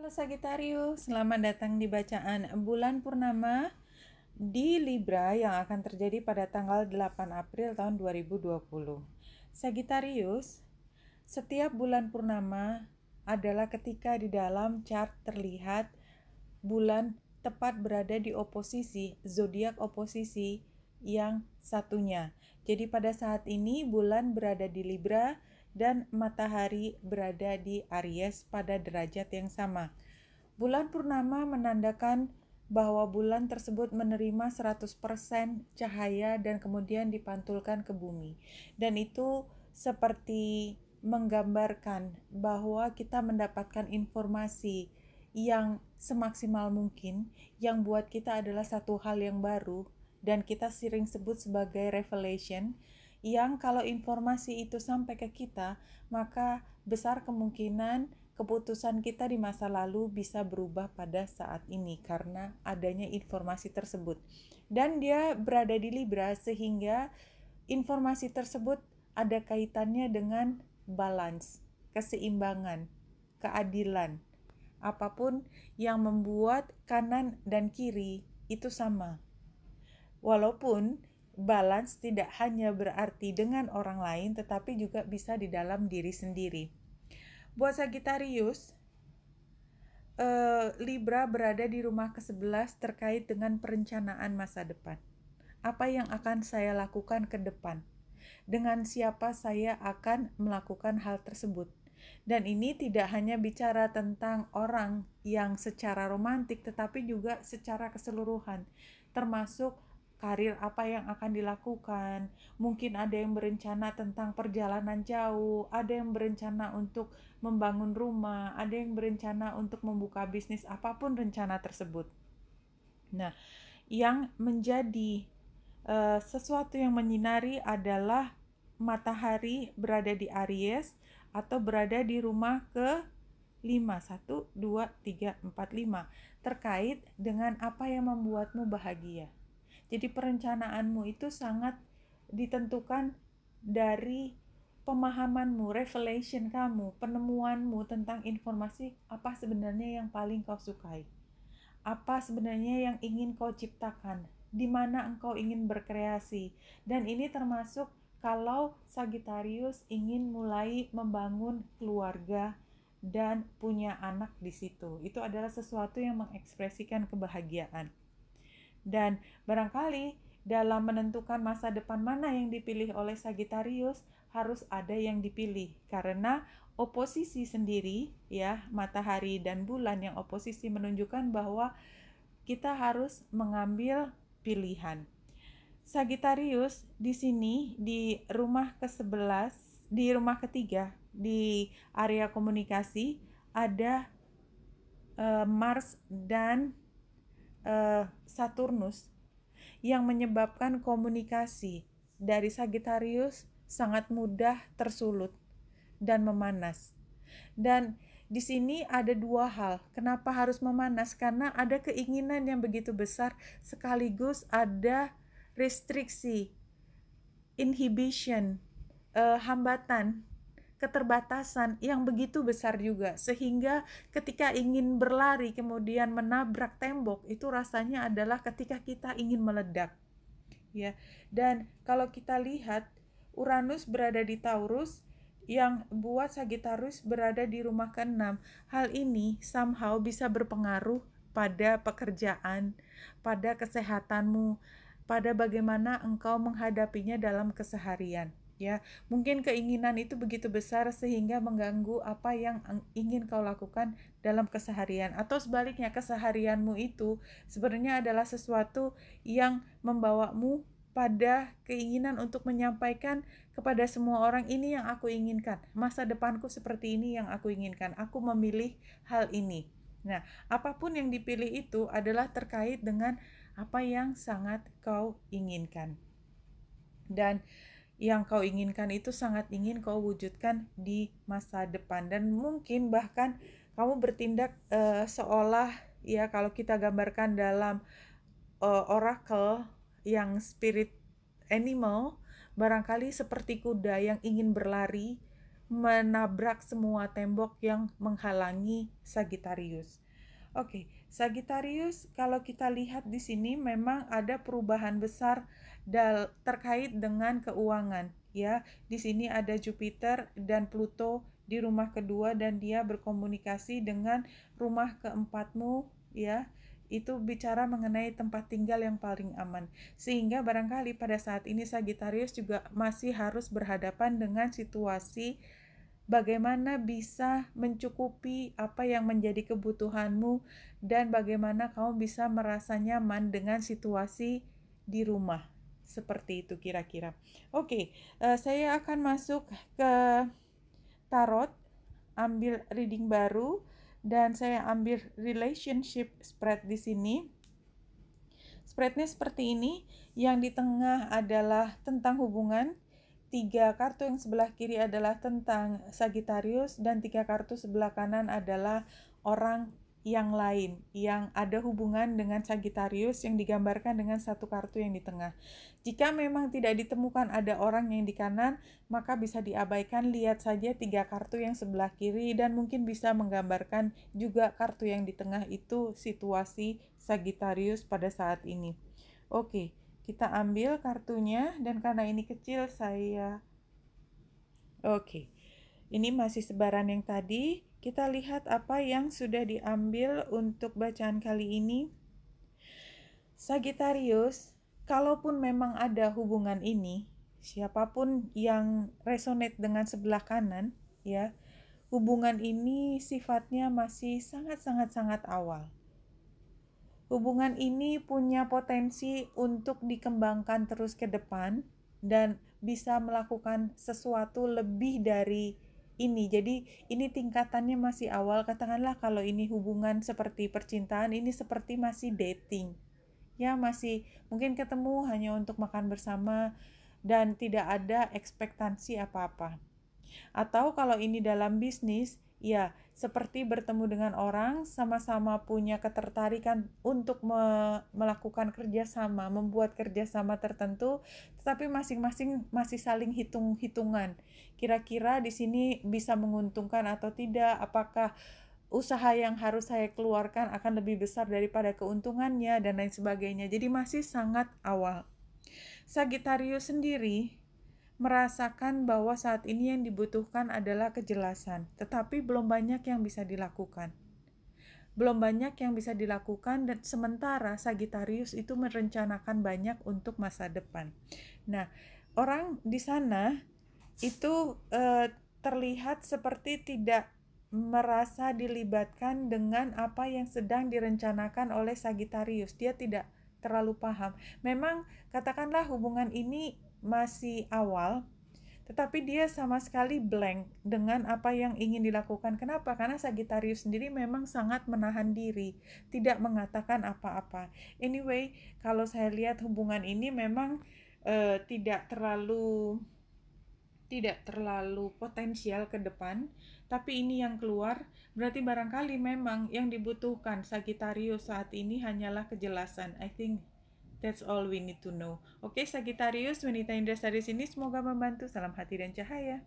Halo Sagitarius, selamat datang di bacaan bulan purnama di Libra yang akan terjadi pada tanggal 8 April tahun 2020. Sagitarius, setiap bulan purnama adalah ketika di dalam chart terlihat bulan tepat berada di oposisi, zodiak oposisi yang satunya. Jadi pada saat ini bulan berada di Libra dan matahari berada di Aries pada derajat yang sama. Bulan purnama menandakan bahwa bulan tersebut menerima 100% cahaya dan kemudian dipantulkan ke bumi. Dan itu seperti menggambarkan bahwa kita mendapatkan informasi yang semaksimal mungkin, yang buat kita adalah satu hal yang baru, dan kita sering sebut sebagai revelation, yang kalau informasi itu sampai ke kita, maka besar kemungkinan keputusan kita di masa lalu bisa berubah pada saat ini karena adanya informasi tersebut. Dan dia berada di Libra sehingga informasi tersebut ada kaitannya dengan balance, keseimbangan, keadilan. Apapun yang membuat kanan dan kiri itu sama. Walaupun balance tidak hanya berarti dengan orang lain, tetapi juga bisa di dalam diri sendiri. Buat Sagittarius, Libra berada di rumah ke-11 terkait dengan perencanaan masa depan. Apa yang akan saya lakukan ke depan? Dengan siapa saya akan melakukan hal tersebut? Dan ini tidak hanya bicara tentang orang yang secara romantik, tetapi juga secara keseluruhan, termasuk karir apa yang akan dilakukan. Mungkin ada yang berencana tentang perjalanan jauh, ada yang berencana untuk membangun rumah, ada yang berencana untuk membuka bisnis, apapun rencana tersebut. Nah, yang menjadi sesuatu yang menyinari adalah matahari berada di Aries atau berada di rumah ke 5, 1, 2, 3, 4, 5 terkait dengan apa yang membuatmu bahagia. Jadi perencanaanmu itu sangat ditentukan dari pemahamanmu, revelation kamu, penemuanmu tentang informasi apa sebenarnya yang paling kau sukai. Apa sebenarnya yang ingin kau ciptakan, di mana engkau ingin berkreasi. Dan ini termasuk kalau Sagittarius ingin mulai membangun keluarga dan punya anak di situ. Itu adalah sesuatu yang mengekspresikan kebahagiaan. Dan barangkali dalam menentukan masa depan mana yang dipilih oleh Sagittarius harus ada yang dipilih karena oposisi sendiri ya, matahari dan bulan yang oposisi menunjukkan bahwa kita harus mengambil pilihan. Sagittarius di sini di rumah ke-11, di rumah ketiga di area komunikasi ada Mars dan Saturnus yang menyebabkan komunikasi dari Sagittarius sangat mudah tersulut dan memanas. Dan di sini ada dua hal. Kenapa harus memanas? Karena ada keinginan yang begitu besar sekaligus ada restriksi, inhibition, hambatan, keterbatasan yang begitu besar juga sehingga ketika ingin berlari kemudian menabrak tembok itu rasanya adalah ketika kita ingin meledak ya. Dan kalau kita lihat Uranus berada di Taurus yang buat Sagittarius berada di rumah ke-6. Hal ini somehow bisa berpengaruh pada pekerjaan, pada kesehatanmu, pada bagaimana engkau menghadapinya dalam keseharian ya. Mungkin keinginan itu begitu besar sehingga mengganggu apa yang ingin kau lakukan dalam keseharian, atau sebaliknya keseharianmu itu sebenarnya adalah sesuatu yang membawamu pada keinginan untuk menyampaikan kepada semua orang, ini yang aku inginkan, masa depanku seperti ini yang aku inginkan, aku memilih hal ini. Nah, apapun yang dipilih itu adalah terkait dengan apa yang sangat kau inginkan. Dan yang kau inginkan itu sangat ingin kau wujudkan di masa depan. Dan mungkin bahkan kamu bertindak seolah ya, kalau kita gambarkan dalam oracle yang spirit animal, barangkali seperti kuda yang ingin berlari menabrak semua tembok yang menghalangi Sagittarius. Oke, Sagittarius kalau kita lihat di sini memang ada perubahan besar terkait dengan keuangan ya. Di sini ada Jupiter dan Pluto di rumah kedua dan dia berkomunikasi dengan rumah keempatmu ya. Itu bicara mengenai tempat tinggal yang paling aman. Sehingga barangkali pada saat ini Sagittarius juga masih harus berhadapan dengan situasi bagaimana bisa mencukupi apa yang menjadi kebutuhanmu dan bagaimana kamu bisa merasa nyaman dengan situasi di rumah. Seperti itu kira-kira. Oke, saya akan masuk ke tarot, ambil reading baru, dan saya ambil relationship spread di sini. Spreadnya seperti ini, yang di tengah adalah tentang hubungan, 3 kartu yang sebelah kiri adalah tentang Sagittarius, dan 3 kartu sebelah kanan adalah orang yang lain yang ada hubungan dengan Sagittarius yang digambarkan dengan satu kartu yang di tengah. Jika memang tidak ditemukan ada orang yang di kanan, maka bisa diabaikan, lihat saja 3 kartu yang sebelah kiri dan mungkin bisa menggambarkan juga kartu yang di tengah itu situasi Sagittarius pada saat ini. Oke, kita ambil kartunya dan karena ini kecil saya Oke. Ini masih sebaran yang tadi. Kita lihat apa yang sudah diambil untuk bacaan kali ini. Sagittarius, kalaupun memang ada hubungan ini, siapapun yang resonate dengan sebelah kanan, ya, hubungan ini sifatnya masih sangat awal. Hubungan ini punya potensi untuk dikembangkan terus ke depan dan bisa melakukan sesuatu lebih dari ini. Jadi ini tingkatannya masih awal. Katakanlah kalau ini hubungan seperti percintaan, ini seperti masih dating. Ya, masih mungkin ketemu hanya untuk makan bersama dan tidak ada ekspektasi apa-apa. Atau kalau ini dalam bisnis, ya seperti bertemu dengan orang, sama-sama punya ketertarikan untuk melakukan kerjasama, membuat kerjasama tertentu, tetapi masing-masing masih saling hitung-hitungan. Kira-kira di sini bisa menguntungkan atau tidak, apakah usaha yang harus saya keluarkan akan lebih besar daripada keuntungannya, dan lain sebagainya. Jadi masih sangat awal. Sagittarius sendiri merasakan bahwa saat ini yang dibutuhkan adalah kejelasan, tetapi belum banyak yang bisa dilakukan. Belum banyak yang bisa dilakukan dan sementara Sagittarius itu merencanakan banyak untuk masa depan. Nah, orang di sana itu terlihat seperti tidak merasa dilibatkan dengan apa yang sedang direncanakan oleh Sagittarius. Dia tidak terlalu paham. Memang katakanlah hubungan ini masih awal, tetapi dia sama sekali blank dengan apa yang ingin dilakukan. Kenapa? Karena Sagittarius sendiri memang sangat menahan diri, tidak mengatakan apa-apa. Anyway, kalau saya lihat hubungan ini memang tidak terlalu potensial ke depan, tapi ini yang keluar, berarti barangkali memang yang dibutuhkan Sagittarius saat ini hanyalah kejelasan. I think that's all we need to know. Oke, Sagittarius, wanita Indra dari sini semoga membantu. Salam hati dan cahaya.